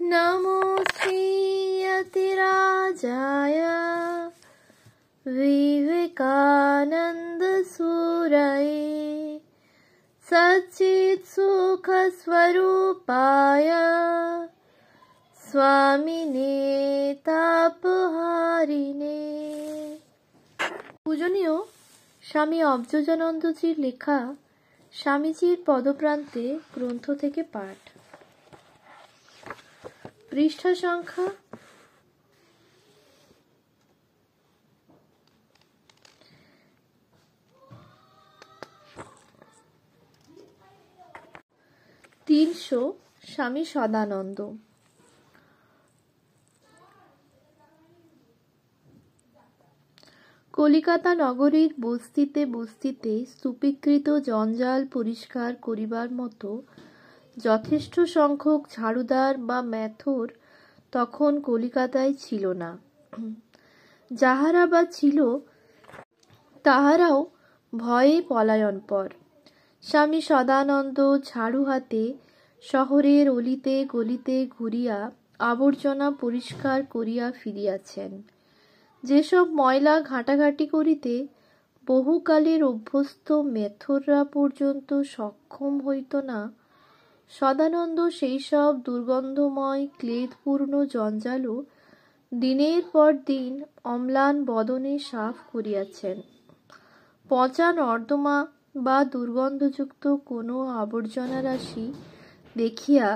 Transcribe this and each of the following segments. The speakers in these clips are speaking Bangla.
नमो श्रीयतिराजाय विवेकानन्दसूरये सच्चित्सुखस्वरूपाय स्वामिने तापहारिणे। পূজনীয় স্বামী অবজোজানন্দজির লেখা স্বামীজির পদপ্রান্তে গ্রন্থ থেকে পাঠ। পৃষ্ঠা সংখ্যা 300। স্বামী সদানন্দ। কলিকাতা নগরীর বস্তিতে বস্তিতে স্তূপীকৃত জঞ্জাল পরিষ্কার করিবার মতো যথেষ্ট সংখ্যক ঝাড়ুদার বা মেথর তখন কলিকাতায় ছিল না। যাহারা বা ছিল তাহারাও ভয়ে পলায়নপর। স্বামী সদানন্দ ঝাড়ু হাতে শহরের অলিতে গলিতে ঘুরিয়া আবর্জনা পরিষ্কার করিয়া ফিরিয়াছেন। যেসব ময়লা ঘাঁটাঘাঁটি করিতে বহুকালের অভ্যস্ত মেথররা পর্যন্ত সক্ষম হইত না, সদানন্দ সেই সব দুর্গন্ধময় ক্লেদপূর্ণ জঞ্জালও দিনের পর দিন অম্লান বদনে সাফ করিয়াছেন। পচা নর্দমা বা দুর্গন্ধযুক্ত কোনো আবর্জনা রাশি দেখিয়া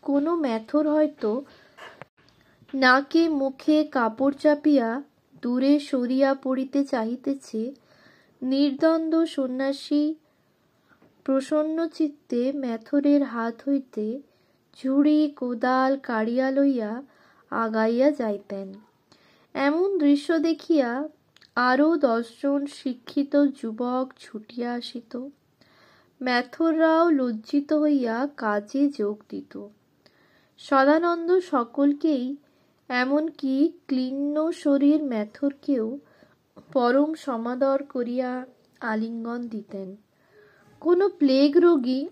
কোনো মেথর হয়তো নাকে মুখে কাপড় চাপিয়া দূরে সরিয়া পড়িতে চাহিতেছে, নির্দ্বন্দ্ব সন্ন্যাসী প্রসন্ন চিত্তে মেথরের হাত হইতে ঝুড়ি কোদাল কাড়িয়া লইয়া আগাইয়া যাইতেন। এমন দৃশ্য দেখিয়া আরও 10 জন শিক্ষিত যুবক ছুটিয়া আসিত। মেথররাও লজ্জিত হইয়া কাজে যোগ দিত। সদানন্দ সকলকেই, এমনকি ক্লিন্ন শরীর মেথরকেও পরম সমাদর করিয়া আলিঙ্গন দিতেন। কোনো প্লেগ রোগী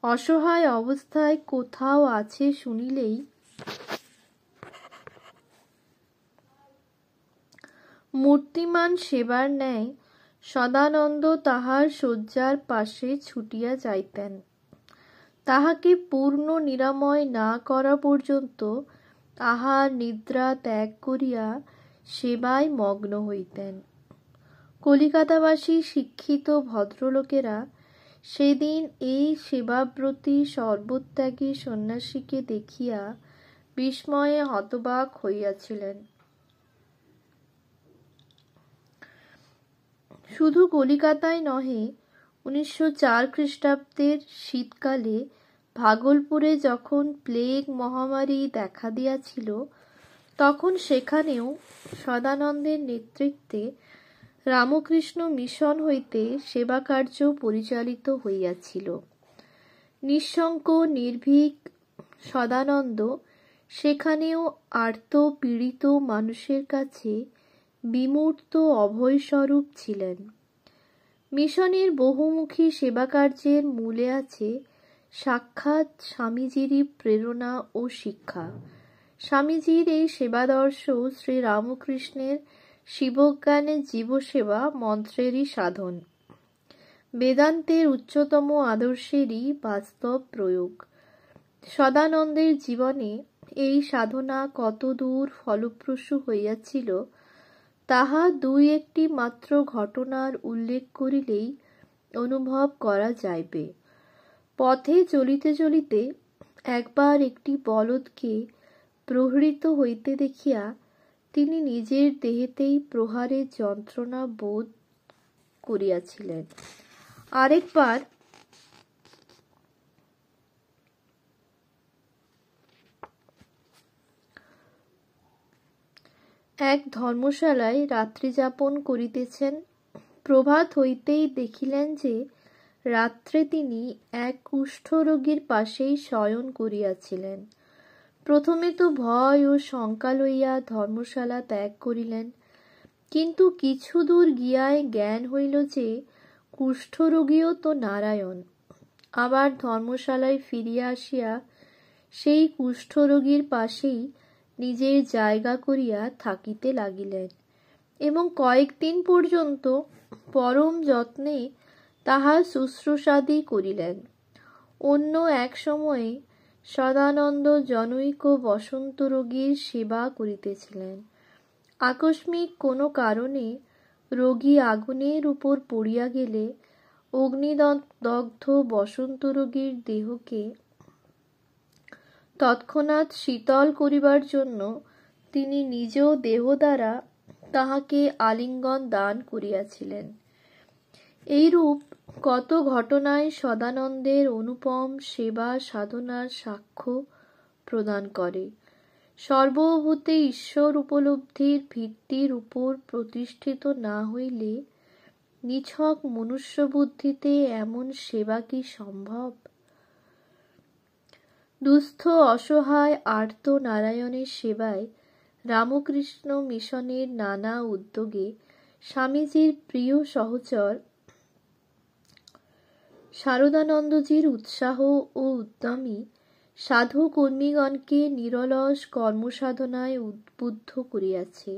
অসহায় অবস্থায় কোথাও আছে শুনিলেই মূর্তিমান সেবার ন্যায় সদানন্দ তাহার শয্যার পাশে ছুটিয়া যাইতেন। তাহাকে পূর্ণ নিরাময় না করা পর্যন্ত আহার নিদ্রা ত্যাগ করিয়া সেবায় মগ্ন হইতেন। কলিকাতাবাসী শিক্ষিত ভদ্রলোকেরা সেদিন এই সেবাব্রতী সর্বত্যাগী সন্ন্যাসীকে দেখিয়া বিস্ময়ে হতবাক হইয়াছিলেন। শুধু কলিকাতায় নহে, 1904 খ্রিস্টাব্দের শীতকালে ভাগলপুরে যখন প্লেগ মহামারী দেখা দিয়াছিল, তখন সেখানেও সদানন্দের নেতৃত্বে রামকৃষ্ণ মিশন হইতে সেবাকার্য পরিচালিত হইয়াছিল। নিঃশঙ্ক নির্ভীক সদানন্দ সেখানেও আর্ত পীড়িত মানুষের কাছে বিমূর্ত অভয়স্বরূপ ছিলেন। মিশনের বহুমুখী সেবাকার্যের মূলে আছে সাক্ষাৎ স্বামীজিরই প্রেরণা ও শিক্ষা। স্বামীজির এই সেবাদর্শ শ্রীরামকৃষ্ণের শিবজ্ঞানের জীবসেবা মন্ত্রেরই সাধন, বেদান্তের উচ্চতম আদর্শেরই বাস্তব প্রয়োগ। সদানন্দের জীবনে এই সাধনা কতদূর ফলপ্রসূ হইয়াছিল, তাহা 2-1টি মাত্র ঘটনার উল্লেখ করিলেই অনুভব করা যাইবে। পথে চলিতে চলিতে একবার একটি বলদকে প্রহৃত হইতে দেখিয়া তিনি নিজের দেহেতেই প্রহারের যন্ত্রণা বোধ করিয়াছিলেন। আরেকবার এক ধর্মশালায় রাত্রিযাপন করিতেছেন। প্রভাত হইতেই দেখিলেন যে রাত্রে তিনি এক কুষ্ঠরোগীর পাশেই শয়ন করিয়াছিলেন। প্রথমে তো ভয় ও শঙ্কা লইয়া ধর্মশালা ত্যাগ করিলেন, কিন্তু কিছু দূর গিয়াই জ্ঞান হইল যে কুষ্ঠরোগীও তো নারায়ণ। আবার ধর্মশালায় ফিরিয়া আসিয়া সেই কুষ্ঠরোগীর পাশেই নিজের জায়গা করিয়া থাকিতে লাগিলেন এবং কয়েকদিন পর্যন্ত পরম যত্নে তাহার শুশ্রূষাদি করিলেন। অন্য এক সময়ে সদানন্দ জনৈক বসন্ত রোগীর সেবা করিতেছিলেন। আকস্মিক কোনো কারণে রোগী আগুনের উপর পড়িয়া গেলে অগ্নিদগ্ধ বসন্ত রোগীর দেহকে তৎক্ষণাৎ শীতল করিবার জন্য তিনি নিজ দেহ দ্বারা তাহাকে আলিঙ্গন দান করিয়াছিলেন। এইরূপ কত ঘটনায় সদানন্দের অনুপম সেবা সাধনার সাক্ষ্য প্রদান করে। সর্বভূতে ঈশ্বর উপলব্ধির ভিত্তির উপর প্রতিষ্ঠিত না হইলে নিছক মনুষ্য বুদ্ধিতে এমন সেবা কি সম্ভব? দুস্থ অসহায় আর্ত নারায়ণের সেবায় রামকৃষ্ণ মিশনের নানা উদ্যোগে স্বামীজির প্রিয় সহচর শারদানন্দজির উৎসাহ ও উদ্যমী সাধু কর্মীগণকে নিরলস কর্মসাধনায় উদ্বুদ্ধ করিয়াছে।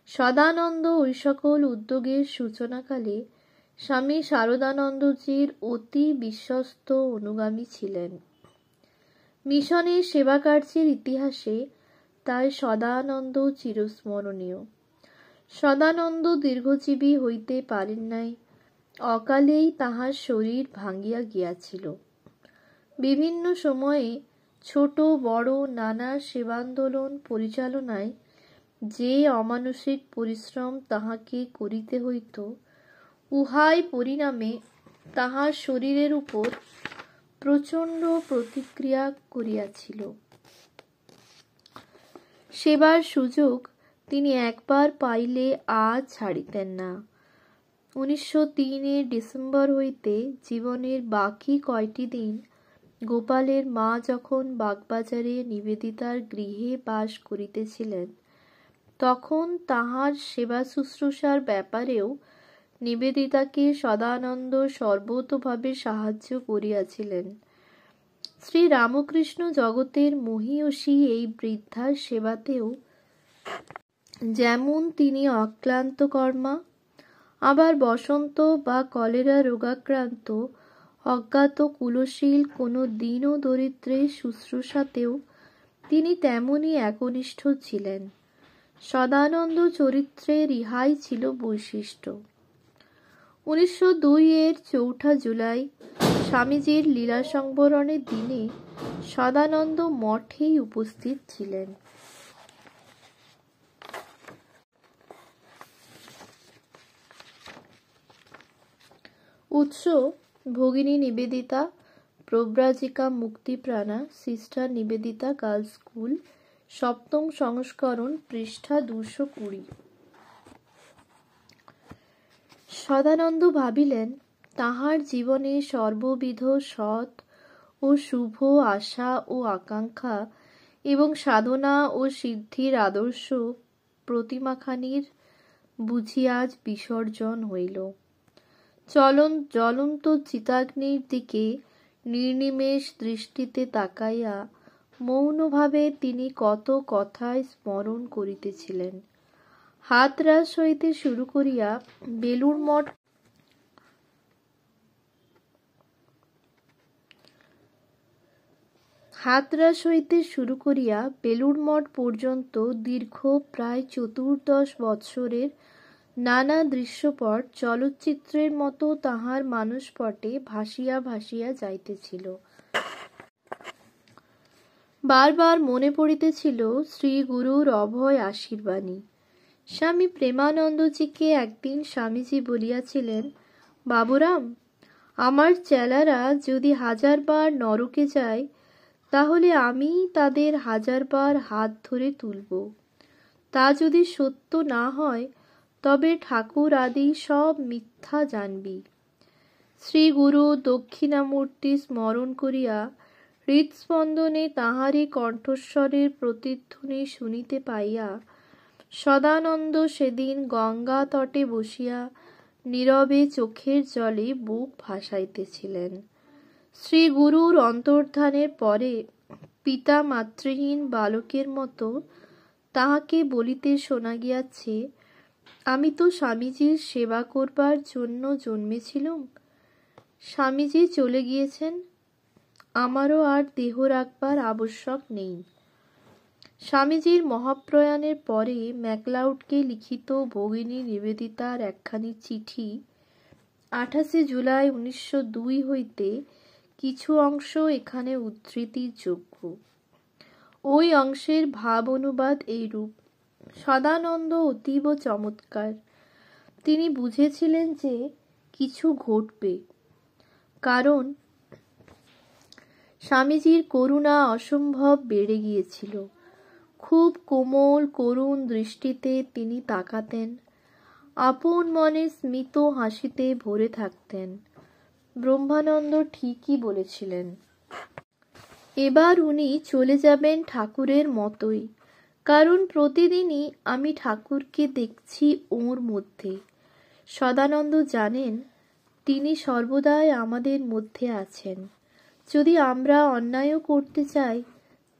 সদানন্দ ওই সকল উদ্যোগের সূচনাকালে স্বামী শারদানন্দজির অতি বিশ্বস্ত অনুগামী ছিলেন। মিশনের সেবাকার্যের ইতিহাসে তাই সদানন্দ চিরস্মরণীয়। সদানন্দ দীর্ঘজীবী হইতে পারেন নাই। অকালেই তাহার শরীর ভাঙ্গিয়া গিয়াছিল। বিভিন্ন সময়ে ছোট বড় নানা সেবান্দোলন পরিচালনায় যে অমানসিক পরিশ্রম তাহাকে করিতে হইত, উহাই পরিণামে তাহার শরীরের উপর প্রচণ্ড প্রতিক্রিয়া করিয়াছিল। সেবার সুযোগ তিনি একবার পাইলে আজ ছাড়িতেন না। 1903 ডিসেম্বর হইতে জীবনের বাকি কয়টি দিন গোপালের মা যখন বাগবাজারে নিবেদিতার গৃহে বাস করিতেছিলেন, তখন তাহার সেবা শুশ্রূষার ব্যাপারেও নিবেদিতাকে সদানন্দ সর্বতোভাবে সাহায্য করিয়াছিলেন। শ্রী রামকৃষ্ণ জগতের মহীয়সী এই বৃদ্ধার সেবাতেও যেমন তিনি অক্লান্ত কর্মা, আবার বসন্ত বা কলেরা রোগাক্রান্ত অজ্ঞাত কুলশীল কোনো দীন দরিদ্রের শুশ্রূষাতেও তিনি তেমনই একনিষ্ঠ ছিলেন। সদানন্দ চরিত্রের ইহাই ছিল বৈশিষ্ট্য। 1902 4 জুলাই স্বামীজির লীলা সংবরণের দিনে সদানন্দ মঠেই উপস্থিত ছিলেন। উৎস: ভগিনী নিবেদিতা, প্রব্রাজিকা Muktiprana, sister Nivedita girls school, 7ম সংস্করণ, পৃষ্ঠা 220। সদানন্দ ভাবিলেন, তাহার জীবনে সর্ববিধ সৎ ও শুভ আশা ও আকাঙ্ক্ষা এবং সাধনা ও সিদ্ধির আদর্শ প্রতিমাখানির বুঝি আজ বিসর্জন হইল। জ্বলন্ত চিতাগ্নির দিকে নির্নিমেষ দৃষ্টিতে তাকাইয়া মৌনভাবে তিনি কত কথাই স্মরণ করিতেছিলেন। হাতরাস হইতে শুরু করিয়া বেলুড় মঠ পর্যন্ত দীর্ঘ প্রায় 14 বৎসরের নানা দৃশ্যপট চলচ্চিত্রের মতো তাহার মানসপটে ভাসিয়া ভাসিয়া যাইতেছিল। বারবার মনে পড়িতেছিল শ্রী গুরুর অভয় আশীর্বাণী। স্বামী প্রেমানন্দজিকে একদিন স্বামীজি বলিয়াছিলেন, বাবুরাম, আমার চেলারা যদি 1000 বার নরকে যায়, তাহলে আমি তাদের 1000 বার হাত ধরে তুলব। তা যদি সত্য না হয়, তবে ঠাকুর আদি সব মিথ্যা জানবি। শ্রী গুরু দক্ষিণামূর্তি স্মরণ করিয়া হৃৎস্পন্দনে তাঁহারই কণ্ঠস্বরের প্রতিধ্বনি শুনিতে পাইয়া সদানন্দ সেদিন গঙ্গা তটে বসিয়া নীরবে চোখের জলে বুক ভাসাইতেছিলেন। শ্রী গুরুর অন্তর্ধানের পরে পিতা মাতৃহীন বালকের মতো তাহাকে বলিতে শোনা গিয়াছে, আমি তো স্বামীজির সেবা করবার জন্য জন্মেছিলুম। স্বামীজি চলে গিয়েছেন, আমারও আর দেহ রাখবার আবশ্যক নেই। স্বামীজির মহাপ্রয়াণের পরে ম্যাকলাউডকে লিখিত ভগিনী নিবেদিতার একখানি চিঠি 28 জুলাই 1902 হইতে কিছু অংশ এখানে উদ্ধৃতির যোগ্য। ওই অংশের ভাব অনুবাদ এইরূপ: সদানন্দ অতীব চমৎকার। তিনি বুঝেছিলেন যে কিছু ঘটবে, কারণ স্বামীজির করুণা অসম্ভব বেড়ে গিয়েছিল। খুব কোমল করুণ দৃষ্টিতে তিনি তাকাতেন, আপন মনে স্মিত হাসিতে ভরে থাকতেন। ব্রহ্মানন্দ ঠিকই বলেছিলেন। এবার উনি চলে যাবেন ঠাকুরের মতোই, কারণ প্রতিদিনই আমি ঠাকুরকে দেখছি ওর মধ্যে। সদানন্দ জানেন তিনি সর্বদাই আমাদের মধ্যে আছেন। যদি আমরা অন্যায়ও করতে চাই,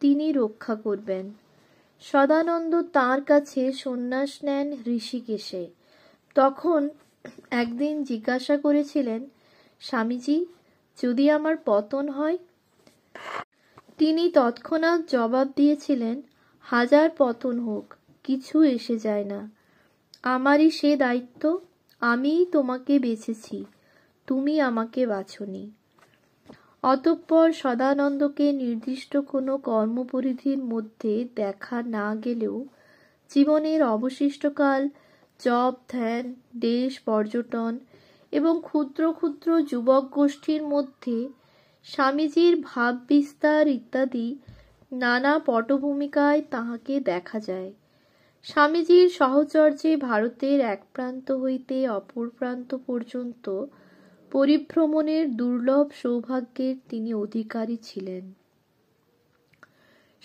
তিনি রক্ষা করবেন। সদানন্দ তাঁর কাছে সন্ন্যাস নেন ঋষিকেশে। তখন একদিন জিজ্ঞাসা করেছিলেন, স্বামীজি, যদি আমার পতন হয়? তিনি তৎক্ষণাৎ জবাব দিয়েছিলেন, 1000 পতন হোক, কিছু এসে যায় না। আমারই সে দায়িত্ব। আমিই তোমাকে বেছেছি, তুমি আমাকে বাছনি। অতঃপর সদানন্দকে নির্দিষ্ট কোনো কর্মপরিধির মধ্যে দেখা না গেলেও জীবনের অবশিষ্টকাল জপ, ধ্যান, দেশ পর্যটন এবং ক্ষুদ্র ক্ষুদ্র যুবক গোষ্ঠীর মধ্যে স্বামীজির ভাব বিস্তার ইত্যাদি নানা পটভূমিকায় তাহাকে দেখা যায়। স্বামীজির সহচর্যে ভারতের এক প্রান্ত হইতে অপর প্রান্ত পর্যন্ত পরিভ্রমণের দুর্লভ সৌভাগ্যের তিনি অধিকারী ছিলেন।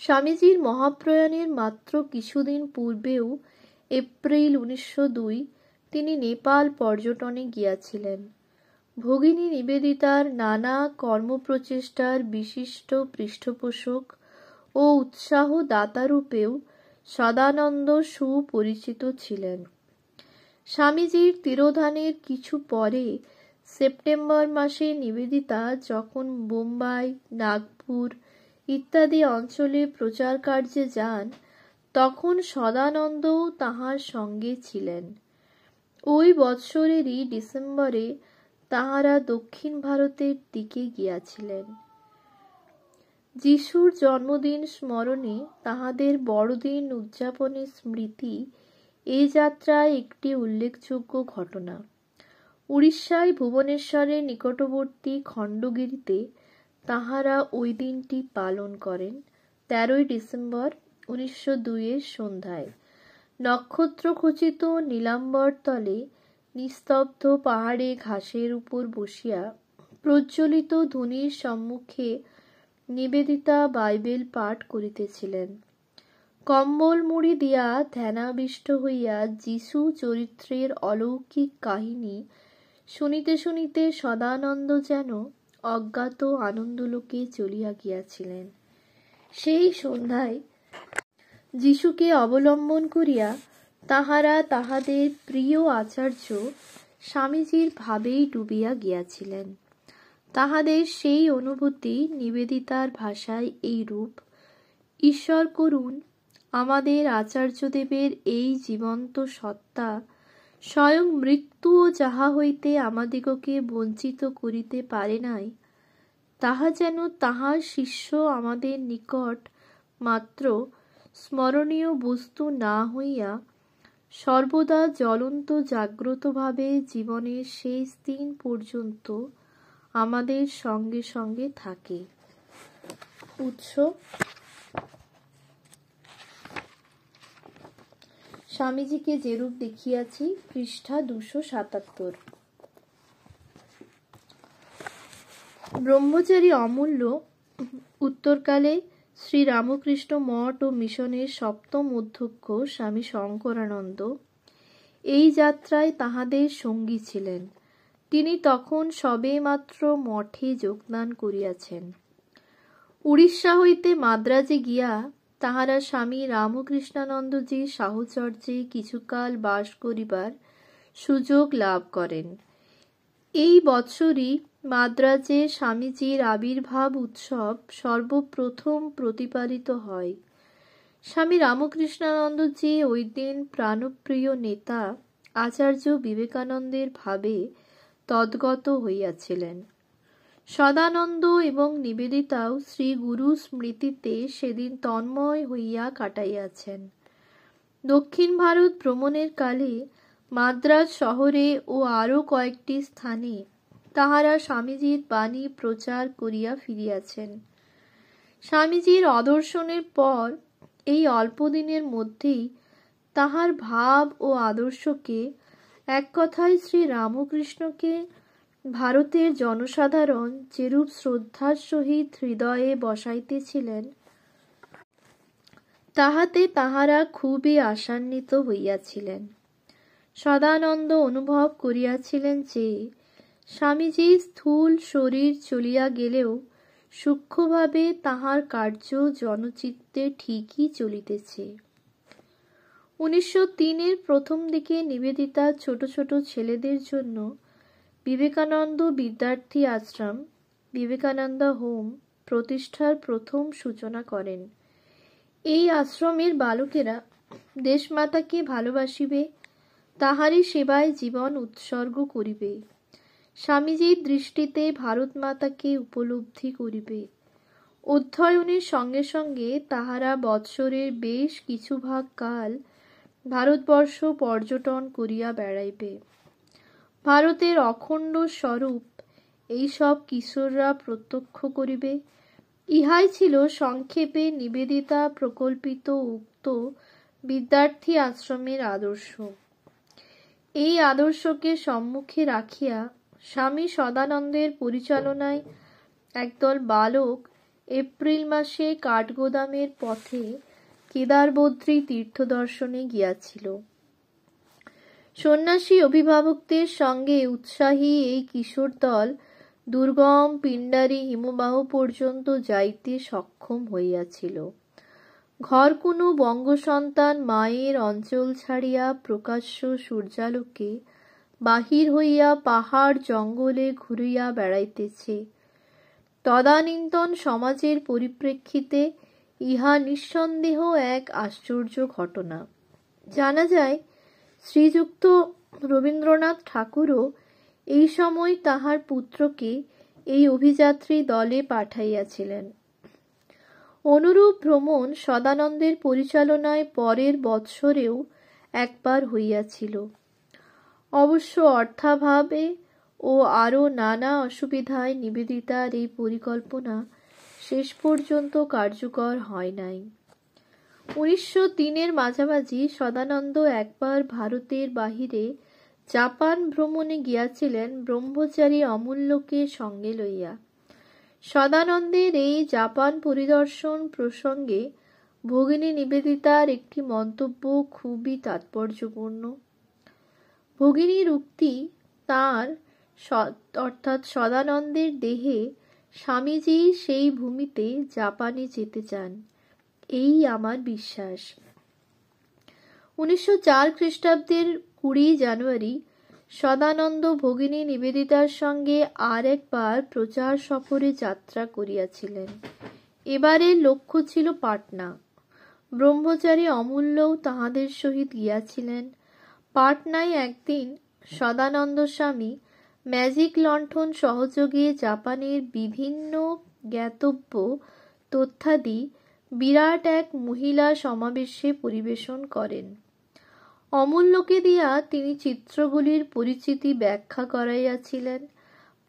স্বামীজির মহাপ্রয়াণের মাত্র কিছুদিন পূর্বেও, এপ্রিল 1902, তিনি নেপাল পর্যটনে গিয়াছিলেন। ভগিনী নিবেদিতার নানা কর্মপ্রচেষ্টার বিশিষ্ট পৃষ্ঠপোষক ও উৎসাহ দাতারূপেও সদানন্দ সুপরিচিত ছিলেন। স্বামীজির তিরোধানের কিছু পরে সেপ্টেম্বর মাসে নিবেদিতা যখন বোম্বাই, নাগপুর ইত্যাদি অঞ্চলে প্রচার কার্যে যান, তখন সদানন্দও তাহার সঙ্গে ছিলেন। ওই বৎসরেরই ডিসেম্বরে তাহারা দক্ষিণ ভারতের দিকে গিয়াছিলেন। যিশুর জন্মদিন স্মরণে তাহাদের বড়দিন উদযাপনের স্মৃতি এই যাত্রায় একটি উল্লেখযোগ্য ঘটনা। উড়িষ্যায় ভুবনেশ্বরের নিকটবর্তী খণ্ডগিরিতে তাহারা ওই দিনটি পালন করেন। 13 ডিসেম্বর 1902 সন্ধ্যায় নক্ষত্রখচিত নীলাম্বর তলে নিস্তব্ধ পাহাড়ে ঘাসের উপর বসিয়া প্রজ্বলিত ধূনির সম্মুখে নিবেদিতা বাইবেল পাঠ করিতেছিলেন। কম্বল মুড়ি দিয়া ধ্যানাবিষ্ট হইয়া যিশু চরিত্রের অলৌকিক কাহিনী শুনিতে শুনিতে সদানন্দ যেন অজ্ঞাত আনন্দলোকে চলিয়া গিয়াছিলেন। সেই সন্ধ্যায় যিশুকে অবলম্বন করিয়া তাহারা তাহাদের প্রিয় আচার্য স্বামীজির ভাবেই ডুবিয়া গিয়াছিলেন। তাহাদের সেই অনুভূতি নিবেদিতার ভাষায় এইরূপ: ঈশ্বর করুন, আমাদের আচার্যদেবের এই জীবন্ত সত্তা স্বয়ং মৃত্যুও যাহা হইতে আমাদিগকে বঞ্চিত করিতে পারে নাই, তাহা যেন তাহার শিষ্য আমাদের নিকট মাত্র স্মরণীয় বস্তু না হইয়া সর্বদা জ্বলন্ত জাগ্রতভাবে জীবনের শেষ দিন পর্যন্ত আমাদের সঙ্গে সঙ্গে থাকে। উৎস: স্বামীজিকে যেরূপ দেখিয়াছি, পৃষ্ঠা 277। ব্রহ্মচারী অমূল্য উত্তরকালে শ্রীরামকৃষ্ণ মঠ ও মিশনের 7ম অধ্যক্ষ স্বামী শঙ্করানন্দ এই যাত্রায় তাহাদের সঙ্গী ছিলেন। তিনি তখন সবে মাত্র মঠে যোগদান করিয়াছেন। উড়িষ্যা হইতে মাদ্রাজে গিয়া তাহারা স্বামী রামকৃষ্ণানন্দজীর সাহচর্যে কিছুকাল বাস করিবার সুযোগ লাভ করেন। এই বৎসরই মাদ্রাজে স্বামীজীর আবির্ভাব উৎসব সর্বপ্রথম প্রতিপালিত হয়। স্বামী রামকৃষ্ণানন্দজি ওই দিন প্রাণপ্রিয় নেতা আচার্য বিবেকানন্দের ভাবে তদ্গত হইয়াছিলেন। সদানন্দ এবং নিবেদিতাও শ্রী গুরু স্মৃতিতে সেদিন তন্ময় হইয়া কাটাইয়াছেন। দক্ষিণ ভারত ভ্রমণের কালে মাদ্রাজ শহরে ও আরও কয়েকটি স্থানে তাহারা স্বামীজীর বাণী প্রচার করিয়া ফিরিয়াছেন। স্বামীজীর অদর্শনের পর এই অল্প দিনের মধ্যেই তাহার ভাব ও আদর্শকে, এক কথায় শ্রী রামকৃষ্ণকে, ভারতের জনসাধারণ যেরূপ শ্রদ্ধার সহিত হৃদয়ে বসাইতেছিলেন, তাহাতে তাহারা খুবই আশান্বিত হইয়াছিলেন। সদানন্দ অনুভব করিয়াছিলেন যে স্বামীজীর স্থূল শরীর চলিয়া গেলেও সূক্ষ্মভাবে তাহার কার্য জনচিত্তে ঠিকই চলিতেছে। 1903-এর প্রথম দিকে নিবেদিতা ছোট ছোট ছেলেদের জন্য বিবেকানন্দ বিদ্যার্থী আশ্রম, বিবেকানন্দ হোম প্রতিষ্ঠার প্রথম সূচনা করেন। এই আশ্রমের বালকেরা দেশমাতাকে ভালোবাসিবে, তাহারই সেবায় জীবন উৎসর্গ করিবে, স্বামীজীর দৃষ্টিতে ভারত মাতাকে উপলব্ধি করিবে। অধ্যয়নের সঙ্গে সঙ্গে তাহারা বৎসরের বেশ কিছু ভাগ কাল ভারতবর্ষ পর্যটন করিয়া বেড়াইবে। ভারতের অখণ্ড স্বরূপ এইসব কিশোররা প্রত্যক্ষ করিবে। ইহাই ছিল সংক্ষেপে নিবেদিতা প্রকল্পিত উক্ত বিদ্যার্থী আশ্রমের আদর্শ। এই আদর্শকে সম্মুখে রাখিয়া স্বামী সদানন্দের পরিচালনায় একদল বালক এপ্রিল মাসে কাঠগোদামের পথে কেদারবদ্রী তীর্থদর্শনে গিয়াছিল। সন্ন্যাসী অভিভাবকদের সঙ্গে উৎসাহী এই কিশোর দল দুর্গম পিণ্ডারি হিমবাহ পর্যন্ত যাইতে সক্ষম হইয়াছিল। ঘরকুনো বঙ্গসন্তান মায়ের অঞ্চল ছাড়িয়া প্রকাশ্য সূর্যালোকে বাহির হইয়া পাহাড় জঙ্গলে ঘুরিয়া বেড়াইতেছে। তদানীন্তন সমাজের পরিপ্রেক্ষিতে ইহা নিঃসন্দেহ এক আশ্চর্য ঘটনা। জানা যায় শ্রীযুক্ত রবীন্দ্রনাথ ঠাকুরও এই সময় তাহার পুত্রকে এই অভিযাত্রী দলে পাঠাইয়াছিলেন। অনুরূপ ভ্রমণ সদানন্দের পরিচালনায় পরের বৎসরেও একবার হইয়াছিল। অবশ্য অর্থাভাবে ও আরও নানা অসুবিধায় নিবেদিতার এই পরিকল্পনা শেষ পর্যন্ত কার্যকর হয় নাই। 1903-এর মাঝামাঝি সদানন্দ একবার ভারতের বাহিরে জাপান ভ্রমণে গিয়াছিলেন ব্রহ্মচারী অমূল্যকে সঙ্গে লইয়া। সদানন্দের এই জাপান পরিদর্শন প্রসঙ্গে ভগিনী নিবেদিতার একটি মন্তব্য খুবই তাৎপর্যপূর্ণ। ভগিনীর উক্তি, তাঁর অর্থাৎ সদানন্দের দেহে স্বামীজি সেই ভূমিতে জাপানে যেতে চান, এই আমার বিশ্বাস। 1904 খ্রিস্টাব্দের 20 জানুয়ারি সদানন্দ ভগিনী নিবেদিতার সঙ্গে আর একবার প্রচার সফরে যাত্রা করিয়াছিলেন। এবারের লক্ষ্য ছিল পাটনা। ব্রহ্মচারী অমূল্যও তাহাদের সহিত গিয়াছিলেন। পাটনায় একদিন সদানন্দ স্বামী ম্যাজিক লণ্ঠন সহযোগে জাপানের বিভিন্ন জ্ঞাতব্য তথ্যাদি বিরাট এক মহিলা সমাবেশে পরিবেশন করেন। অমূল্যকে দিয়া তিনি চিত্রগুলির পরিচিতি ব্যাখ্যা করাইয়াছিলেন।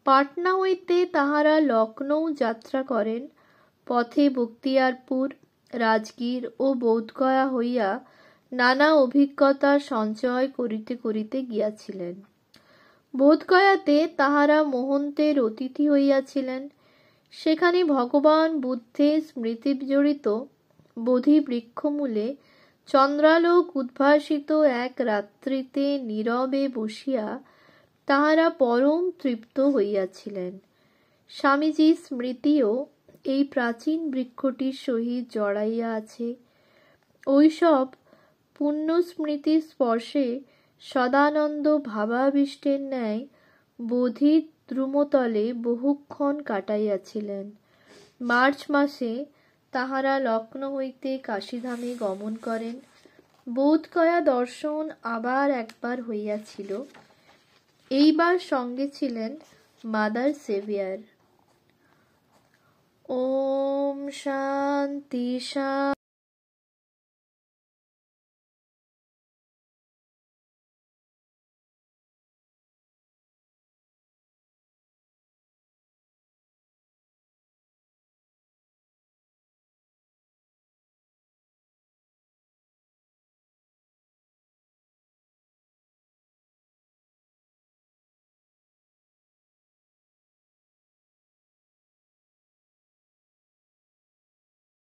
পাটনা হইতে তাহারা লখনৌ যাত্রা করেন। পথে বখতিয়ারপুর, রাজগীর ও বোধগয়া হইয়া নানা অভিজ্ঞতা সঞ্চয় করিতে করিতে গিয়াছিলেন। বোধগয়াতে তাহারা মহন্তের অতিথি হইয়াছিলেন। সেখানে ভগবান বুদ্ধের স্মৃতিবিজড়িত বোধি বৃক্ষমূলে চন্দ্রালোক উদ্ভাসিত এক রাত্রিতে নীরবে বসিয়া তাহারা পরম তৃপ্ত হইয়াছিলেন। স্বামীজীর স্মৃতিও এই প্রাচীন বৃক্ষটির সহিত জড়াইয়া আছে। ওইসব পুণ্যস্মৃতির স্পর্শে সদানন্দ ভাবাবিষ্টের ন্যায় বোধির দ্রুমতলে বহুক্ষণ কাটাইয়াছিলেন। মার্চ মাসে তাহারা লক্ষ্ণৌ হইতে কাশীধামে গমন করেন। বোধগয়া দর্শন আবার একবার হইয়াছিল। এইবার সঙ্গে ছিলেন মাদার সেভিয়ার। ওম শান্তি শান্তি।